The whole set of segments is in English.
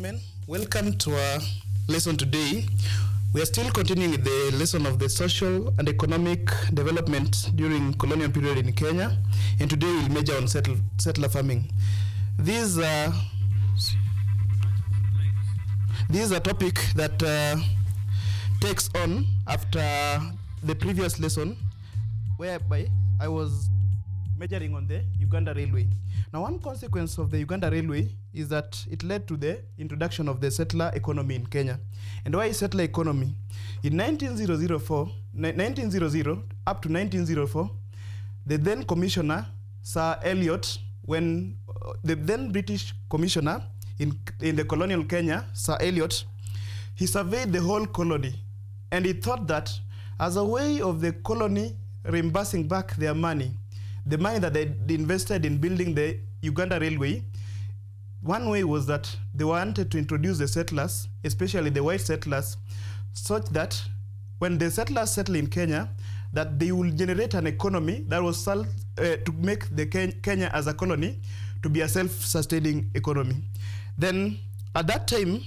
gentlemen, welcome to our lesson today. We are still continuing with the lesson of the social and economic development during colonial period in Kenya, and today we'll major on settler farming. This is a topic that takes on after the previous lesson, whereby I was majoring on the Uganda Railway. Now, one consequence of the Uganda Railway is that it led to the introduction of the settler economy in Kenya. And why settler economy? In 1900 up to 1904, the then commissioner, Sir Eliot, when the then British commissioner in the colonial Kenya, Sir Eliot, he surveyed the whole colony, and he thought that as a way of the colony reimbursing back their money, the money that they invested in building the Uganda Railway, one way was that they wanted to introduce the settlers, especially the white settlers, such that when the settlers settle in Kenya, that they will generate an economy that was to make the Kenya as a colony to be a self-sustaining economy. Then at that time,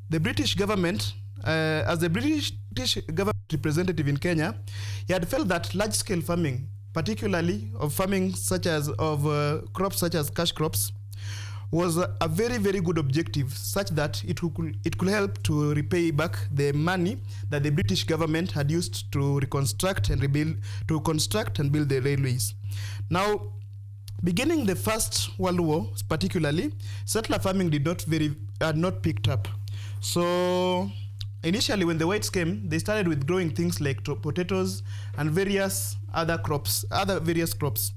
the British government, as the British government representative in Kenya, he had felt that large-scale farming, particularly of farming such as crops such as cash crops, was a very, very good objective, such that it could help to repay back the money that the British government had used to reconstruct and rebuild, to construct and build the railways. Now, beginning the First World War, particularly, settler farming had not picked up. So initially, when the whites came, they started with growing things like potatoes and various various crops.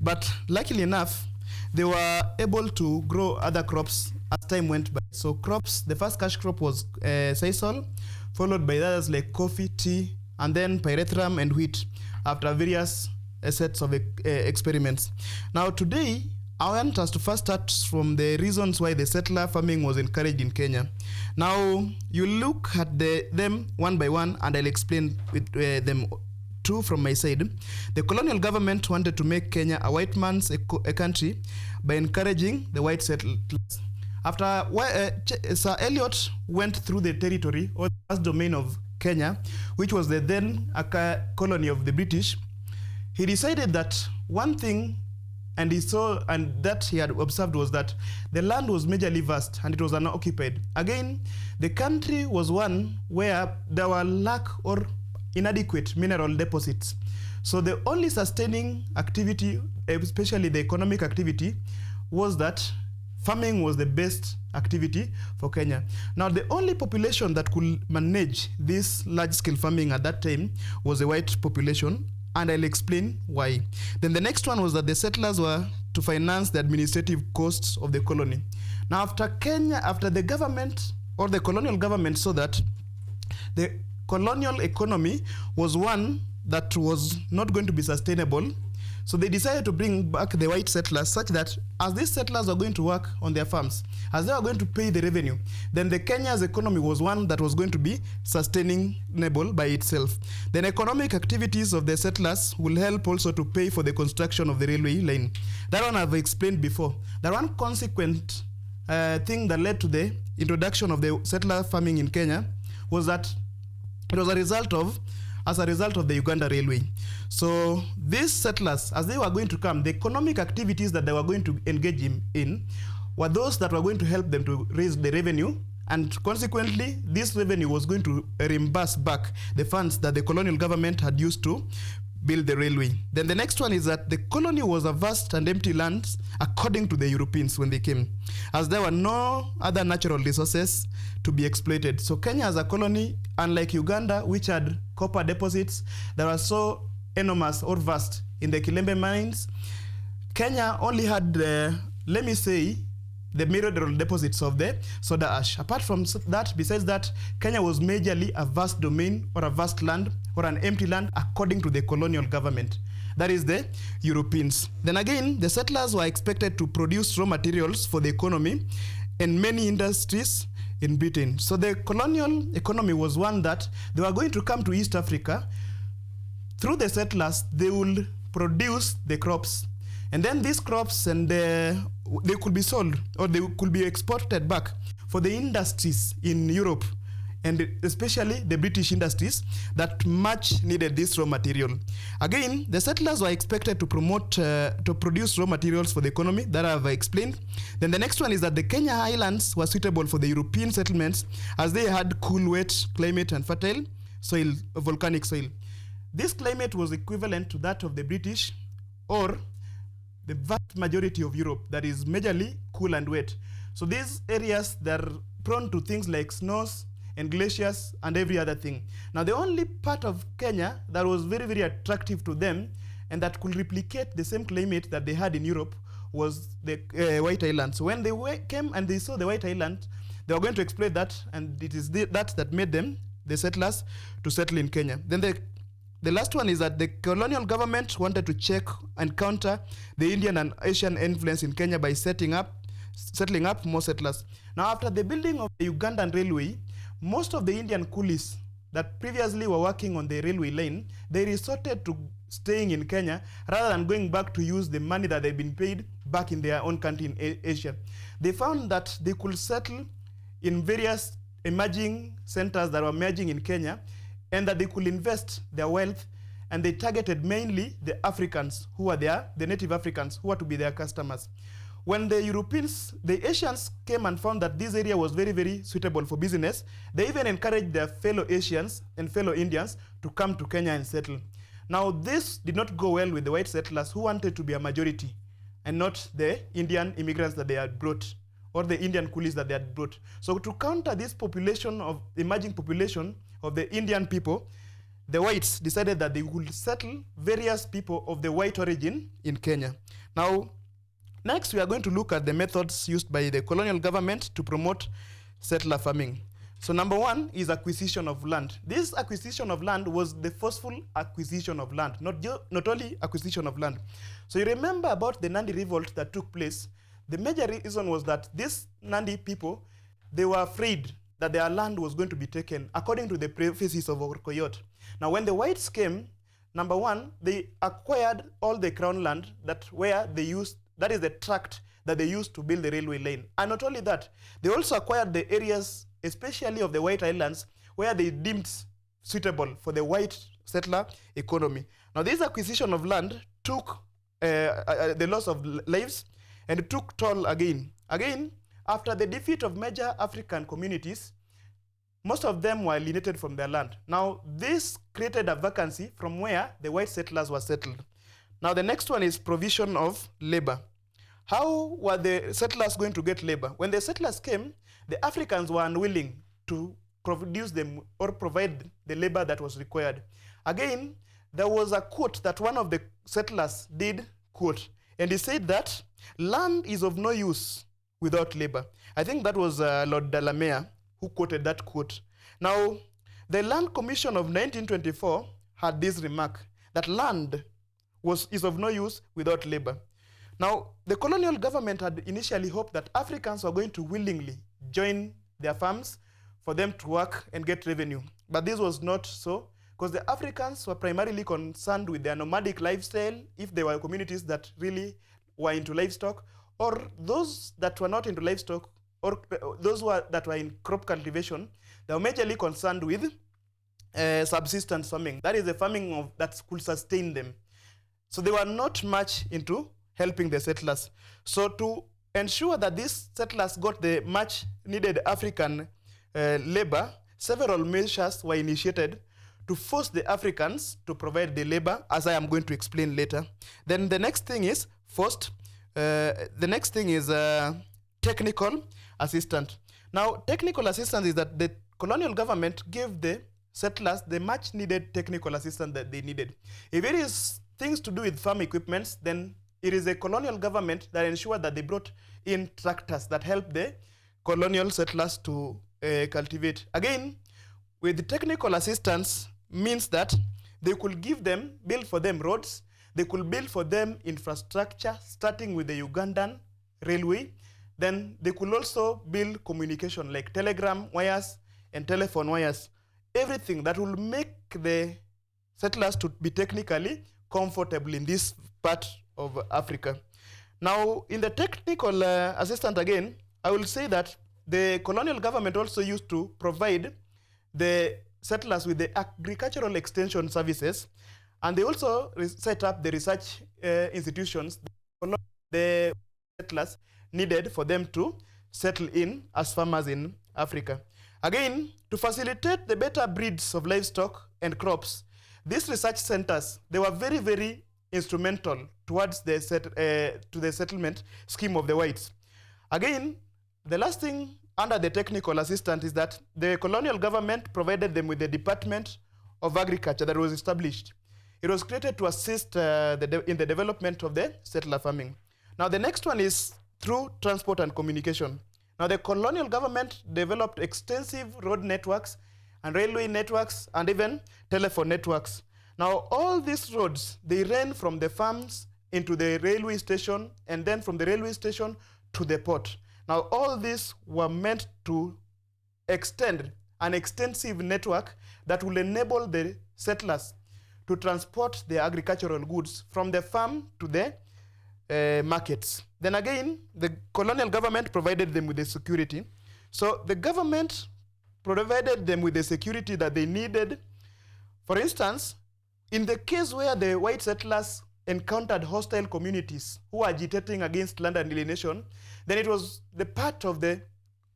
But luckily enough, they were able to grow other crops as time went by. So crops, the first cash crop was sisal, followed by others like coffee, tea, and then pyrethrum and wheat after various sets of experiments. Now today, I want us to first start from the reasons why the settler farming was encouraged in Kenya. Now, you look at them one by one, and I'll explain them two from my side. The colonial government wanted to make Kenya a white man's country by encouraging the white settlers. After Sir Eliot went through the territory or the vast domain of Kenya, which was the then colony of the British, he decided that one thing and he saw, and that he had observed, was that the land was majorly vast and it was unoccupied. Again, the country was one where there were lack or inadequate mineral deposits. So the only sustaining activity, especially the economic activity, was that farming was the best activity for Kenya. Now, the only population that could manage this large-scale farming at that time was the white population, and I'll explain why. Then the next one was that the settlers were to finance the administrative costs of the colony. Now, after the government or the colonial government saw that the colonial economy was one that was not going to be sustainable, so they decided to bring back the white settlers, such that as these settlers were going to work on their farms, as they were going to pay the revenue, then the Kenya's economy was one that was going to be sustainable by itself. Then economic activities of the settlers will help also to pay for the construction of the railway line. That one I've explained before. The one consequent thing that led to the introduction of the settler farming in Kenya was that it was a result of the Uganda Railway. So these settlers, as they were going to come, the economic activities that they were going to engage in were those that were going to help them to raise the revenue, and consequently, this revenue was going to reimburse back the funds that the colonial government had used to build the railway. Then the next one is that the colony was a vast and empty land, according to the Europeans when they came, as there were no other natural resources to be exploited. So Kenya as a colony, unlike Uganda, which had copper deposits that were so enormous or vast in the Kilembe mines, Kenya only had, let me say, the mineral deposits of the soda ash. Apart from that, besides that, Kenya was majorly a vast domain or a vast land or an empty land according to the colonial government. That is the Europeans. Then again, the settlers were expected to produce raw materials for the economy and many industries in Britain. So the colonial economy was one that they were going to come to East Africa. Through the settlers, they will produce the crops. And then these crops, and they could be sold or they could be exported back for the industries in Europe, and especially the British industries that much needed this raw material. Again, the settlers were expected to produce raw materials for the economy that I have explained. Then the next one is that the Kenya Highlands were suitable for the European settlements as they had cool, wet climate and fertile soil, volcanic soil. This climate was equivalent to that of the British or the vast majority of Europe, that is majorly cool and wet. So these areas, they're prone to things like snows and glaciers and every other thing. Now the only part of Kenya that was very, very attractive to them and that could replicate the same climate that they had in Europe was the White Island. So when they came and they saw the White Island, they were going to exploit that, and it is that made them, the settlers, to settle in Kenya. Then the last one is that the colonial government wanted to check and counter the Indian and Asian influence in Kenya by settling up more settlers. Now after the building of the Ugandan railway, most of the Indian coolies that previously were working on the railway line, they resorted to staying in Kenya rather than going back to use the money that they've been paid back in their own country in Asia. They found that they could settle in various emerging centers that were emerging in Kenya, and that they could invest their wealth, and they targeted mainly the Africans who were there, the native Africans who were to be their customers. When the Asians came and found that this area was very, very suitable for business, they even encouraged their fellow Asians and fellow Indians to come to Kenya and settle. Now this did not go well with the white settlers who wanted to be a majority and not the Indian immigrants that they had brought or the Indian coolies that they had brought. So to counter this population of emerging population of the Indian people, the whites decided that they would settle various people of the white origin in Kenya. Now, next we are going to look at the methods used by the colonial government to promote settler farming. So number one is acquisition of land. This acquisition of land was the forceful acquisition of land, not only acquisition of land. So you remember about the Nandi revolt that took place. The major reason was that these Nandi people, they were afraid that their land was going to be taken, according to the prophecies of Okello. Now, when the whites came, number one, they acquired all the crown land that is the tract that they used to build the railway line. And not only that, they also acquired the areas, especially of the White Islands, where they deemed suitable for the white settler economy. Now, this acquisition of land took the loss of lives, and it took toll again. Again, after the defeat of major African communities, most of them were alienated from their land. Now, this created a vacancy from where the white settlers were settled. Now, the next one is provision of labor. How were the settlers going to get labor? When the settlers came, the Africans were unwilling to produce them or provide the labor that was required. Again, there was a quote that one of the settlers did quote, and he said that land is of no use without labor. I think that was Lord Delamere who quoted that quote. Now, the Land Commission of 1924 had this remark that land is of no use without labor. Now, the colonial government had initially hoped that Africans were going to willingly join their farms for them to work and get revenue. But this was not so, because the Africans were primarily concerned with their nomadic lifestyle, if there were communities that really were into livestock, or those that were not into livestock, or those that were in crop cultivation, they were majorly concerned with subsistence farming. That is the farming that could sustain them. So they were not much into helping the settlers. So to ensure that these settlers got the much needed African labor, several measures were initiated to force the Africans to provide the labor, as I am going to explain later. Then the next thing is technical assistance. Now, technical assistance is that the colonial government gave the settlers the much needed technical assistance that they needed. If it is things to do with farm equipments, then it is the colonial government that ensured that they brought in tractors that helped the colonial settlers to cultivate. Again, with the technical assistance means that they could build for them roads, they could build for them infrastructure, starting with the Ugandan railway. Then they could also build communication like telegram wires and telephone wires. Everything that will make the settlers to be technically comfortable in this part of Africa. Now, in the technical assistance again, I will say that the colonial government also used to provide the settlers with the agricultural extension services, and they also set up the research institutions the settlers needed for them to settle in as farmers in Africa. Again, to facilitate the better breeds of livestock and crops, these research centers, they were very, very instrumental towards the settlement scheme of the whites. Again, the last thing under the technical assistance is that the colonial government provided them with the Department of Agriculture that was established. It was created to assist in the development of the settler farming. Now, the next one is through transport and communication. Now, the colonial government developed extensive road networks and railway networks and even telephone networks. Now, all these roads, they ran from the farms into the railway station and then from the railway station to the port. Now, all these were meant to extend an extensive network that will enable the settlers to transport their agricultural goods from the farm to the markets. Then again, the colonial government provided them with the security. So the government provided them with the security that they needed. For instance, in the case where the white settlers encountered hostile communities who were agitating against land alienation, then it was the part of the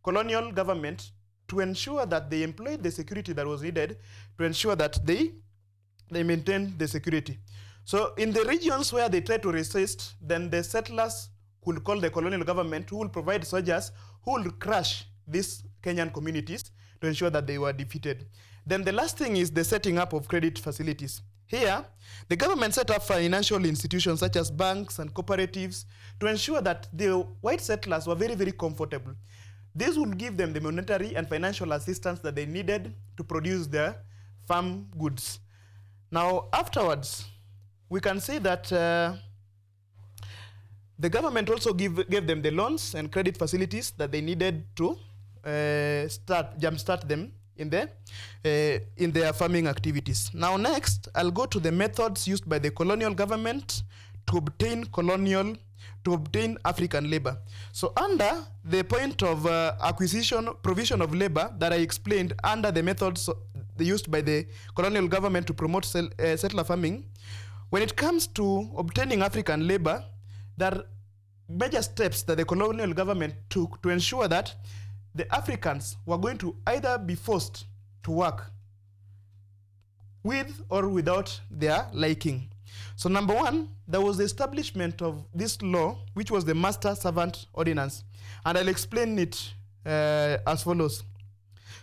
colonial government to ensure that they employed the security that was needed to ensure that they maintained the security. So in the regions where they tried to resist, then the settlers could call the colonial government, who will provide soldiers who will crush these Kenyan communities to ensure that they were defeated. Then the last thing is the setting up of credit facilities. Here, the government set up financial institutions such as banks and cooperatives to ensure that the white settlers were very, very comfortable. This would give them the monetary and financial assistance that they needed to produce their farm goods. Now, afterwards, we can say that the government also gave them the loans and credit facilities that they needed to jumpstart them in their farming activities. Now next, I'll go to the methods used by the colonial government to obtain African labor. So under the point of provision of labor that I explained under the methods used by the colonial government to promote settler farming, when it comes to obtaining African labor, there are major steps that the colonial government took to ensure that the Africans were going to either be forced to work with or without their liking. So number one, there was the establishment of this law, which was the Master-Servant Ordinance. And I'll explain it as follows.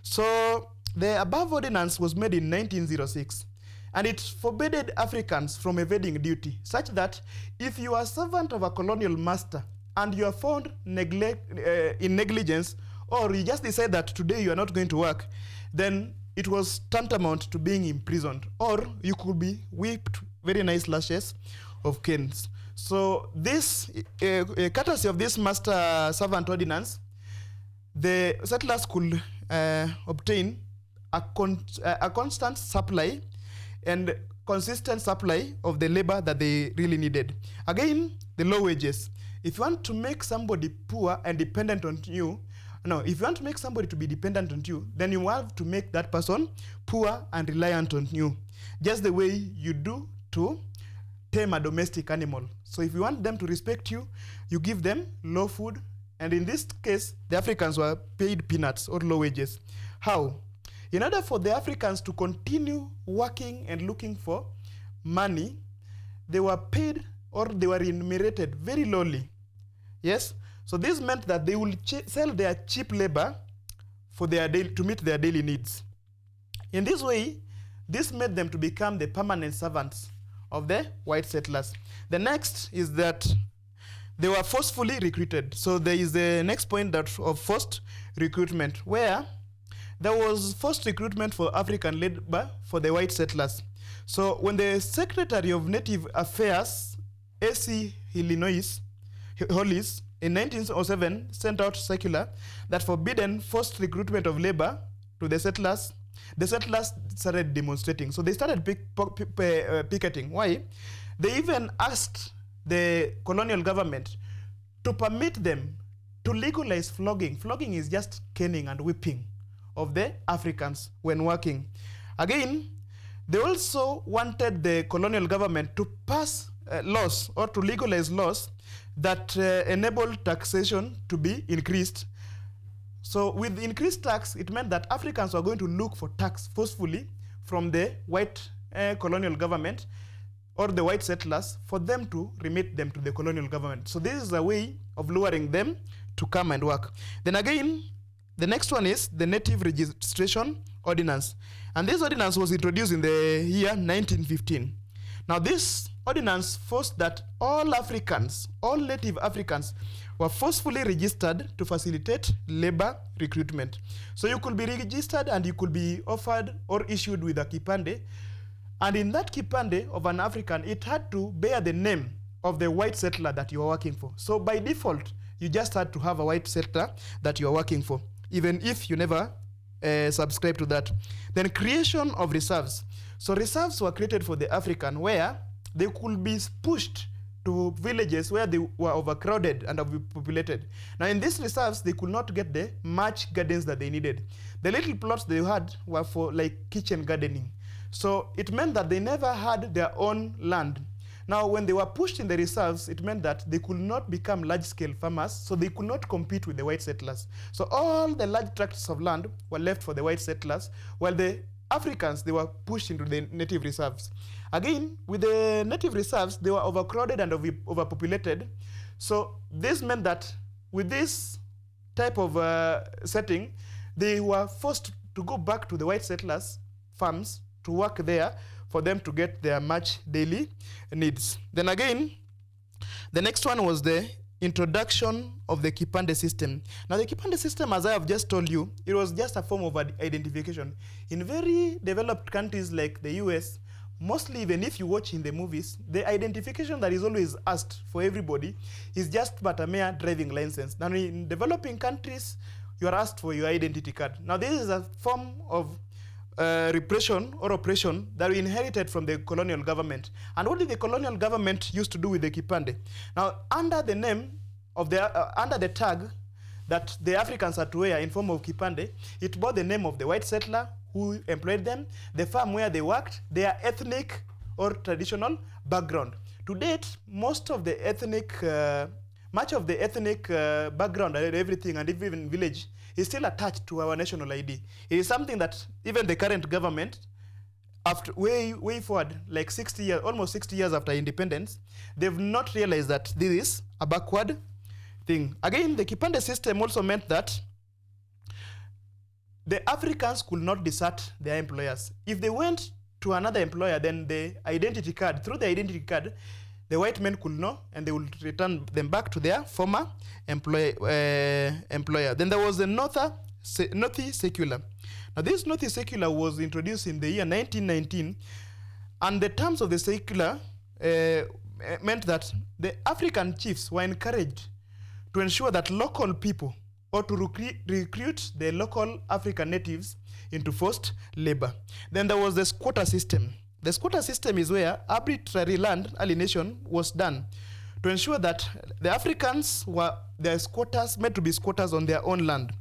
So the above ordinance was made in 1906. And it forbade Africans from evading duty, such that if you are a servant of a colonial master and you are found in negligence, or you just decide that today you are not going to work, then it was tantamount to being imprisoned, or you could be whipped very nice lashes of canes. So this, courtesy of this Master-Servant Ordinance, the settlers could obtain a constant supply and consistent supply of the labor that they really needed. Again, the low wages. If you want to make somebody poor and dependent on you, if you want to make somebody to be dependent on you, then you have to make that person poor and reliant on you, just the way you do to tame a domestic animal. So if you want them to respect you, you give them low food, and in this case, the Africans were paid peanuts or low wages. How? In order for the Africans to continue working and looking for money, they were paid or they were remunerated very lowly. Yes? So this meant that they will sell their cheap labor for to meet their daily needs. In this way, this made them to become the permanent servants of the white settlers. The next is that they were forcefully recruited. So there is the next point of forced recruitment, where there was forced recruitment for African labor for the white settlers. So when the Secretary of Native Affairs, A.C. Hollis, in 1907 sent out circular that forbidden forced recruitment of labor to the settlers started demonstrating. So they started picketing. Why? They even asked the colonial government to permit them to legalize flogging. Flogging is just caning and whipping of the Africans when working. Again, they also wanted the colonial government to pass laws or to legalize laws that enable taxation to be increased. So with increased tax, it meant that Africans were going to look for tax forcefully from the white colonial government or the white settlers for them to remit them to the colonial government. So this is a way of luring them to come and work. Then again, the next one is the Native Registration Ordinance. And this ordinance was introduced in the year 1915. Now this ordinance forced that all Africans, all native Africans, were forcefully registered to facilitate labor recruitment. So you could be registered and you could be offered or issued with a kipande. And in that kipande of an African, it had to bear the name of the white settler that you are working for. So by default, you just had to have a white settler that you are working for, even if you never subscribe to that. Then creation of reserves. So reserves were created for the African where they could be pushed to villages where they were overcrowded and overpopulated. Now in these reserves, they could not get the much gardens that they needed. The little plots they had were for like kitchen gardening. So it meant that they never had their own land. Now when they were pushed in the reserves, it meant that they could not become large-scale farmers, so they could not compete with the white settlers. So all the large tracts of land were left for the white settlers, while the Africans, they were pushed into the native reserves. Again, with the native reserves, they were overcrowded and overpopulated. So this meant that with this type of setting, they were forced to go back to the white settlers' farms to work there for them to get their much daily needs. Then again, the next one was the introduction of the kipande system. Now the kipande system, as I have just told you, it was just a form of identification. In very developed countries like the US, mostly even if you watch in the movies, the identification that is always asked for everybody is just but a mere driving license. Now in developing countries, you are asked for your identity card. Now this is a form of repression or oppression that we inherited from the colonial government. And what did the colonial government used to do with the kipande? Now, under the name of the, under the tag that the Africans had to wear in form of kipande, it bore the name of the white settler who employed them, the farm where they worked, their ethnic or traditional background. To date, most of the ethnic, much of the ethnic background and everything, and even village, is still attached to our national ID. It is something that even the current government, after way forward, like 60 years, almost 60 years after independence, they've not realized that this is a backward thing. Again, the kipande system also meant that the Africans could not desert their employers. If they went to another employer, then the identity card, through the identity card, the white men could know, and they would return them back to their former employer. Then there was the Northi Secular. Now this Northi Secular was introduced in the year 1919, and the terms of the secular meant that the African chiefs were encouraged to ensure that local people or to recruit the local African natives into forced labor. Then there was the squatter system. The squatter system is where arbitrary land alienation was done to ensure that the Africans were their squatters, meant to be squatters on their own land.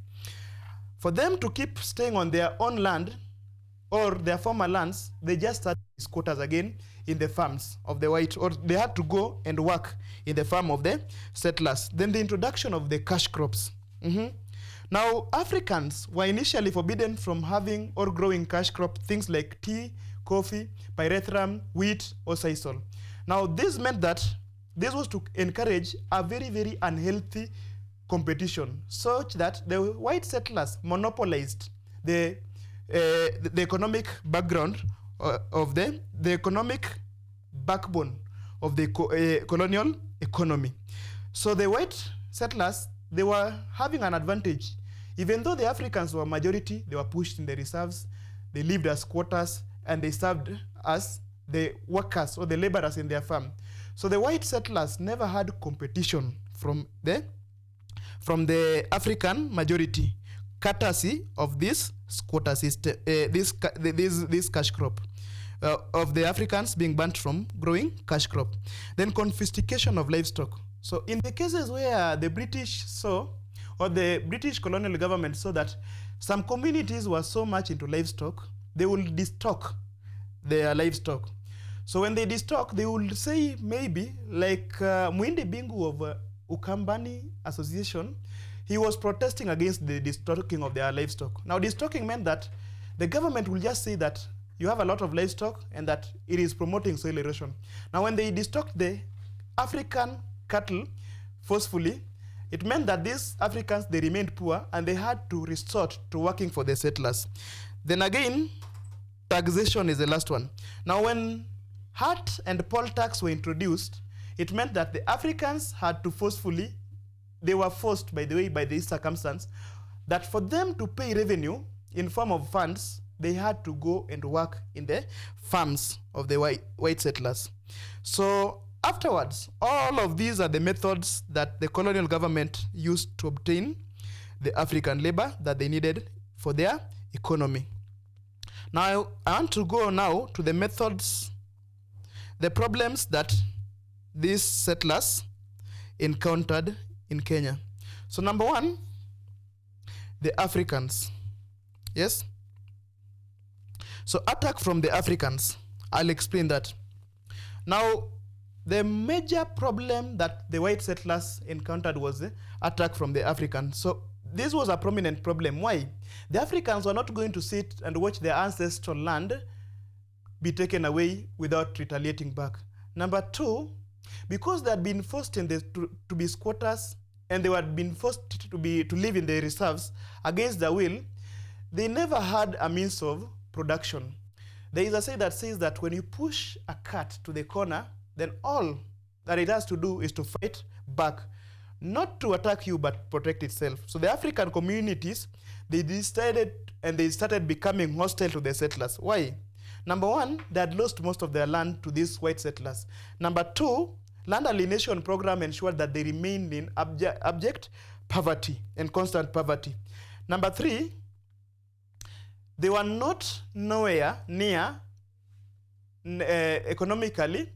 For them to keep staying on their own land or their former lands, they just had to be squatters again in the farms of the white, or they had to go and work in the farm of the settlers. Then the introduction of the cash crops. Now, Africans were initially forbidden from having or growing cash crop, things like tea, coffee, pyrethrum, wheat, or sisal. Now, this meant that this was to encourage a very, very unhealthy competition, such that the white settlers monopolized the economic background of the economic backbone of the colonial economy. So the white settlers, they were having an advantage. Even though the Africans were majority, they were pushed in the reserves, they lived as squatters, and they served as the workers or the laborers in their farm. So the white settlers never had competition from the African majority, courtesy of this squatter system, this cash crop of the Africans being banned from growing cash crop. Then confiscation of livestock. So in the cases where the British saw or the British colonial government saw that some communities were so much into livestock, they will destock their livestock. So when they destock, they will say maybe, like Mwindi Bingu of Ukambani Association, he was protesting against the destocking of their livestock. Now, destocking meant that the government will just say that you have a lot of livestock and that it is promoting soil erosion. Now, when they destocked the African cattle forcefully, it meant that these Africans, they remained poor and they had to resort to working for the settlers. Then again, taxation is the last one. Now, when hut and poll tax were introduced, it meant that the Africans had to forcefully, they were forced, by the way, by this circumstance, that for them to pay revenue in form of funds, they had to go and work in the farms of the white settlers. So afterwards, all of these are the methods that the colonial government used to obtain the African labor that they needed for their economy. Now, I want to go now to the methods, the problems that these settlers encountered in Kenya. So number one, the Africans. Yes? So attack from the Africans. I'll explain that. Now, the major problem that the white settlers encountered was the attack from the Africans. So this was a prominent problem. Why? The Africans were not going to sit and watch their ancestral land be taken away without retaliating back. Number two, because they had been forced to be squatters and they had been forced to live in the reserves against their will, they never had a means of production. There is a saying that says that when you push a cat to the corner, then all that it has to do is to fight back, not to attack you, but protect itself. So the African communities, they decided and they started becoming hostile to the settlers. Why? Number one, they had lost most of their land to these white settlers. Number two, land alienation program ensured that they remained in abject poverty and constant poverty. Number three, they were not nowhere near economically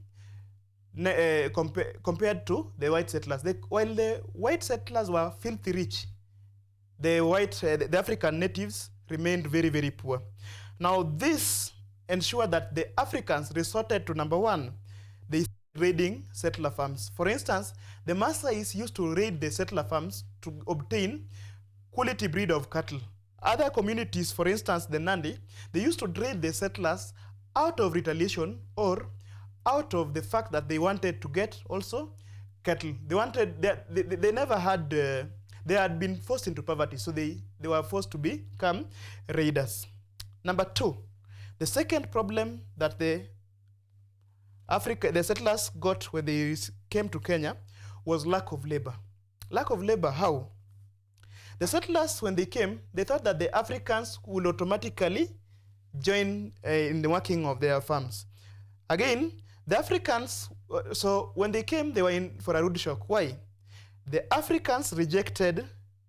compared to the white settlers. While the white settlers were filthy rich, the African natives remained very, very poor. Now, this ensured that the Africans resorted to, number one, they raiding settler farms. For instance, the Maasais used to raid the settler farms to obtain quality breed of cattle. Other communities, for instance, the Nandi, they used to raid the settlers out of retaliation or out of the fact that they wanted to get also cattle. They never had, they had been forced into poverty, so they were forced to become raiders. Number two, the second problem that the settlers got when they came to Kenya was lack of labor. Lack of labor, how? The settlers, when they came, they thought that the Africans would automatically join in the working of their farms. Again, the Africans, so when they came, they were in for a rude shock. Why? The Africans rejected,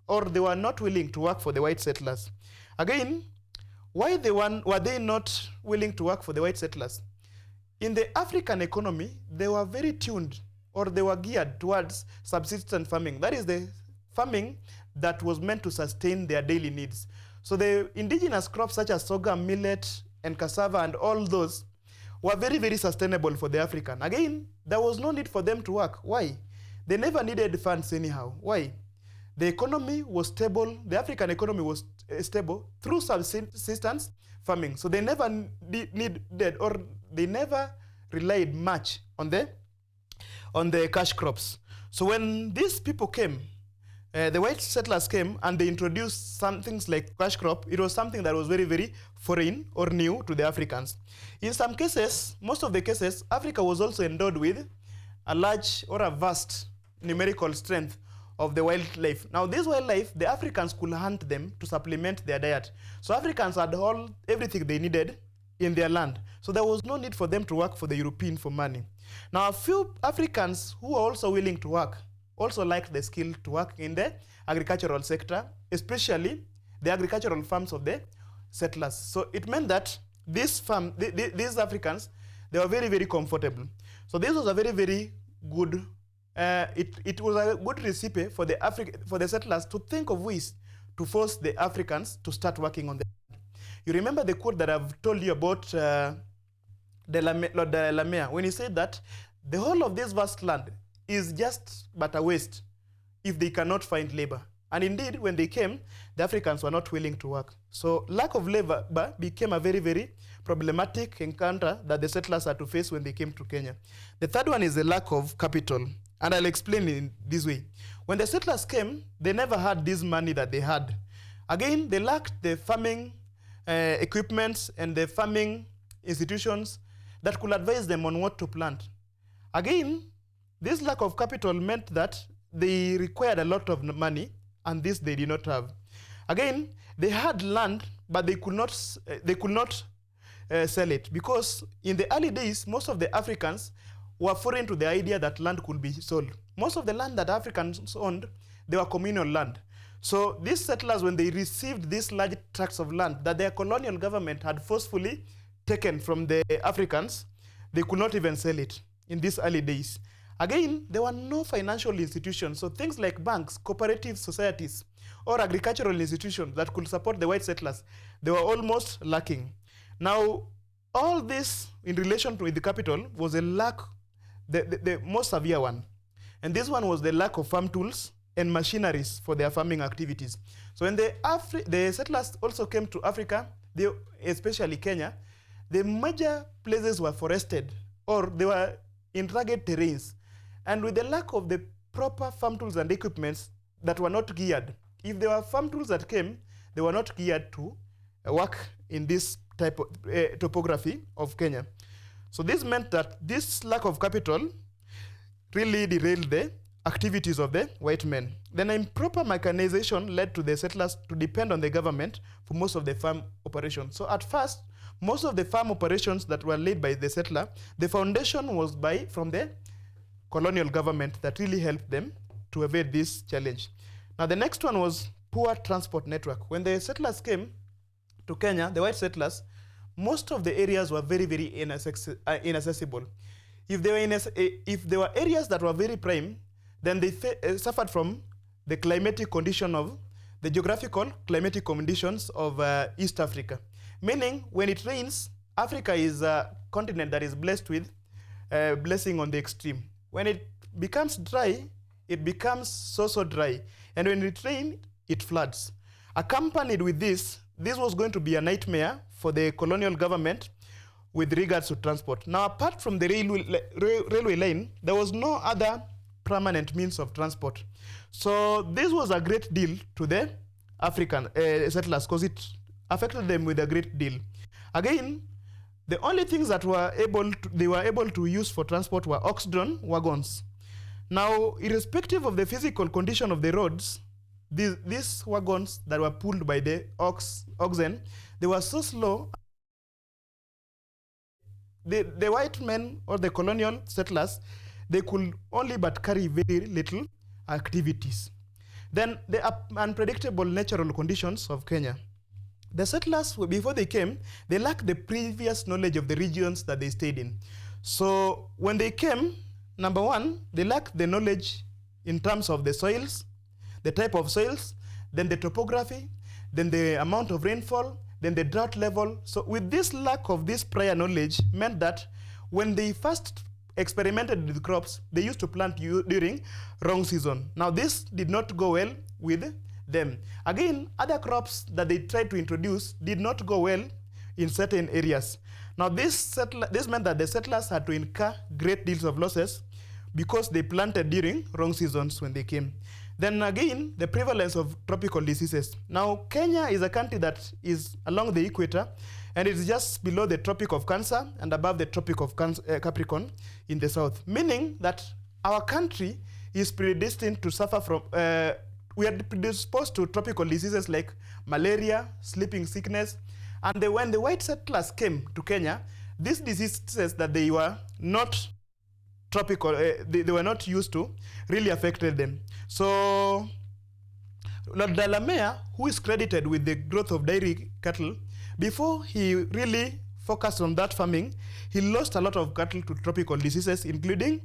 or they were not willing to work for the white settlers. Again, why were they not willing to work for the white settlers? In the African economy, they were very tuned, or they were geared towards subsistence farming. That is the farming that was meant to sustain their daily needs. So the indigenous crops such as sorghum, millet, and cassava, and all those were very, very sustainable for the African. Again, there was no need for them to work. Why? They never needed funds anyhow. Why? The economy was stable, the African economy was stable through subsistence farming. So they never needed, or they never relied much on the cash crops. So when these people came, the white settlers came and they introduced some things like cash crop. It was something that was very, very foreign or new to the Africans. In some cases, most of the cases, Africa was also endowed with a large or a vast numerical strength of the wildlife. Now, this wildlife, the Africans could hunt them to supplement their diet. So Africans had everything they needed in their land. So there was no need for them to work for the European for money. Now, a few Africans who were also willing to work also liked the skill to work in the agricultural sector, especially the agricultural farms of the settlers. So it meant that these Africans, they were very, very comfortable. So this was a very, very good it was a good recipe for the settlers to think of ways to force the Africans to start working on the land. You remember the quote that I've told you about Lord de la Mare, when he said that the whole of this vast land is just but a waste if they cannot find labor. And indeed, when they came, the Africans were not willing to work. So lack of labor became a very, very problematic encounter that the settlers had to face when they came to Kenya. The third one is the lack of capital. And I'll explain it in this way. When the settlers came, they never had this money that they had. Again, they lacked the farming equipment and the farming institutions that could advise them on what to plant. Again, this lack of capital meant that they required a lot of money, and this they did not have. Again, they had land, but they could not sell it, because in the early days, most of the Africans were foreign to the idea that land could be sold. Most of the land that Africans owned, they were communal land. So these settlers, when they received these large tracts of land that their colonial government had forcefully taken from the Africans, they could not even sell it in these early days. Again, there were no financial institutions, so things like banks, cooperative societies, or agricultural institutions that could support the white settlers, they were almost lacking. Now, all this in relation to the capital was a lack, the most severe one. And this one was the lack of farm tools and machineries for their farming activities. So when the settlers also came to Africa, especially Kenya, the major places were forested, or they were in rugged terrains. And with the lack of the proper farm tools and equipments that were not geared, if there were farm tools that came, they were not geared to work in this type of topography of Kenya. So this meant that this lack of capital really derailed the activities of the white men. Then improper mechanization led to the settlers to depend on the government for most of the farm operations. So at first, most of the farm operations that were led by the settler, the foundation was from the colonial government that really helped them to evade this challenge. Now the next one was poor transport network. When the settlers came to Kenya, the white settlers, most of the areas were very, very inaccessible. If there were areas that were very prime, then they suffered from the climatic condition of the geographical climatic conditions of East Africa. Meaning, when it rains, Africa is a continent that is blessed with blessing on the extreme. When it becomes dry, it becomes so dry. And when it rains, it floods. Accompanied with this was going to be a nightmare for the colonial government with regards to transport. Now, apart from the railway line, there was no other permanent means of transport. So this was a great deal to the African settlers, because it affected them with a great deal. Again, the only things that they were able to use for transport were ox-drawn wagons. Now, irrespective of the physical condition of the roads, these wagons that were pulled by the oxen, they were so slow. The white men or the colonial settlers, they could only but carry very little activities. Then the unpredictable natural conditions of Kenya. The settlers, before they came, they lacked the previous knowledge of the regions that they stayed in. So when they came, number one, they lacked the knowledge in terms of the soils, the type of soils, then the topography, then the amount of rainfall, then the drought level. So with this lack of this prior knowledge meant that when they first experimented with crops, they used to plant during wrong season. Now this did not go well with them. Again, other crops that they tried to introduce did not go well in certain areas. Now this meant that the settlers had to incur great deals of losses because they planted during wrong seasons when they came. Then again, the prevalence of tropical diseases. Now Kenya is a country that is along the equator, and it's just below the Tropic of Cancer and above the Tropic of Capricorn in the south, meaning that our country is predestined to suffer from, we are predisposed to tropical diseases like malaria, sleeping sickness, and when the white settlers came to Kenya, these diseases that they were not tropical, they were not used to, really affected them. So Lord de la Mare, who is credited with the growth of dairy cattle, before he really focused on that farming, he lost a lot of cattle to tropical diseases, including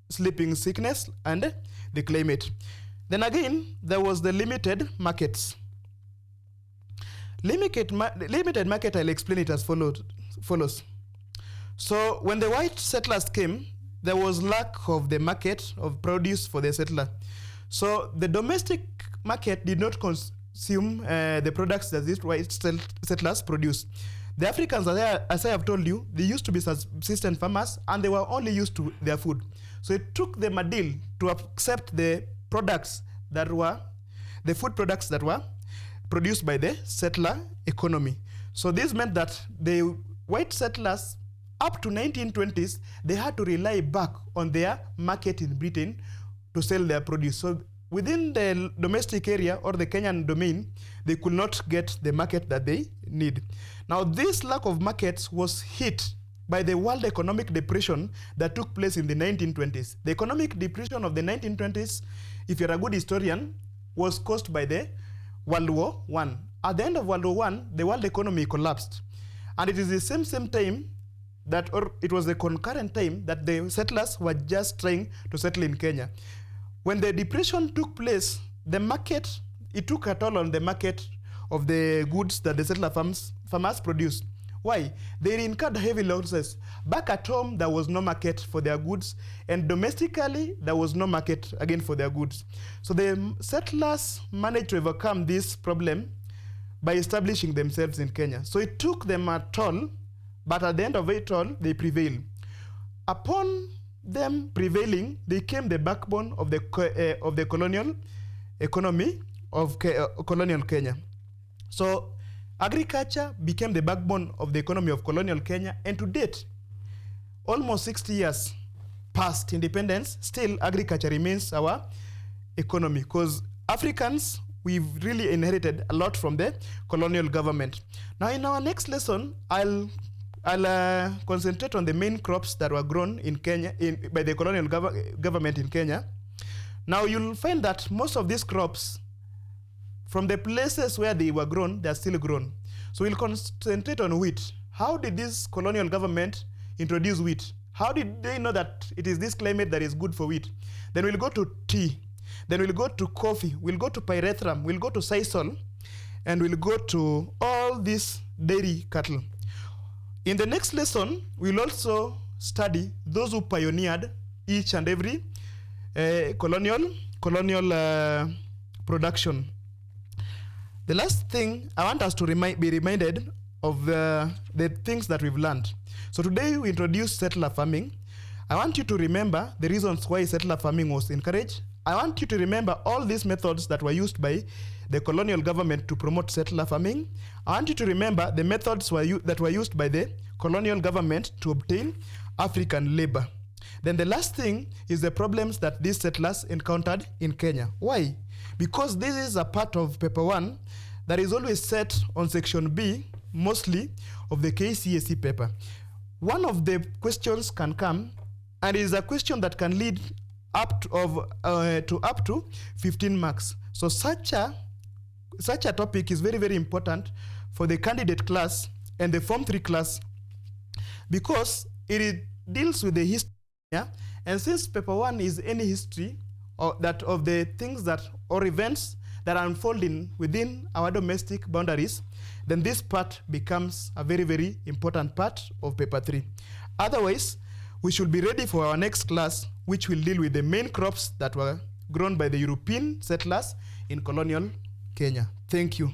sleeping sickness and the climate. Then again, there was the limited markets. Limited market, I'll explain it as follows. So when the white settlers came, there was lack of the market of produce for the settler. So the domestic market did not consume the products that these white settlers produced. The Africans, as I have told you, they used to be subsistence farmers and they were only used to their food. So it took them a deal to accept the products that were, the food products that were produced by the settler economy. So this meant that the white settlers, up to 1920s, they had to rely back on their market in Britain to sell their produce. So within the domestic area or the Kenyan domain, they could not get the market that they need. Now, this lack of markets was hit by the World Economic Depression that took place in the 1920s. The economic depression of the 1920s, if you're a good historian, was caused by the World War I. At the end of World War I, the world economy collapsed. And it is the same time that, or it was the concurrent time that the settlers were just trying to settle in Kenya. When the depression took place, the market, it took a toll on the market of the goods that the settler farmers produced. Why? They incurred heavy losses. Back at home, there was no market for their goods, and domestically, there was no market again for their goods. So the settlers managed to overcome this problem by establishing themselves in Kenya. So it took them a toll, but at the end of it all, they prevailed. Upon them prevailing, they became the backbone of the colonial economy of colonial Kenya. So agriculture became the backbone of the economy of colonial Kenya, and to date, almost 60 years past independence, still agriculture remains our economy, because Africans, we've really inherited a lot from the colonial government. Now in our next lesson, I'll concentrate on the main crops that were grown in Kenya by the colonial government in Kenya. Now you'll find that most of these crops, from the places where they were grown, they are still grown. So we'll concentrate on wheat. How did this colonial government introduce wheat? How did they know that it is this climate that is good for wheat? Then we'll go to tea. Then we'll go to coffee. We'll go to pyrethrum. We'll go to sisal. And we'll go to all these dairy cattle. In the next lesson, we'll also study those who pioneered each and every colonial production. The last thing, I want us to be reminded of the things that we've learned. So today we introduced settler farming. I want you to remember the reasons why settler farming was encouraged. I want you to remember all these methods that were used by the colonial government to promote settler farming. I want you to remember the methods that were used by the colonial government to obtain African labor. Then the last thing is the problems that these settlers encountered in Kenya. Why? Because this is a part of paper 1 that is always set on section B, mostly of the KCSE paper. One of the questions can come, and it is a question that can lead up to 15 marks. So such a topic is very, very important for the candidate class and the Form 3 class, because it deals with the history. Yeah? And since paper 1 is any history of the things that or events that are unfolding within our domestic boundaries, then this part becomes a very, very important part of paper 3. Otherwise, we should be ready for our next class, which will deal with the main crops that were grown by the European settlers in colonial Kenya. Thank you.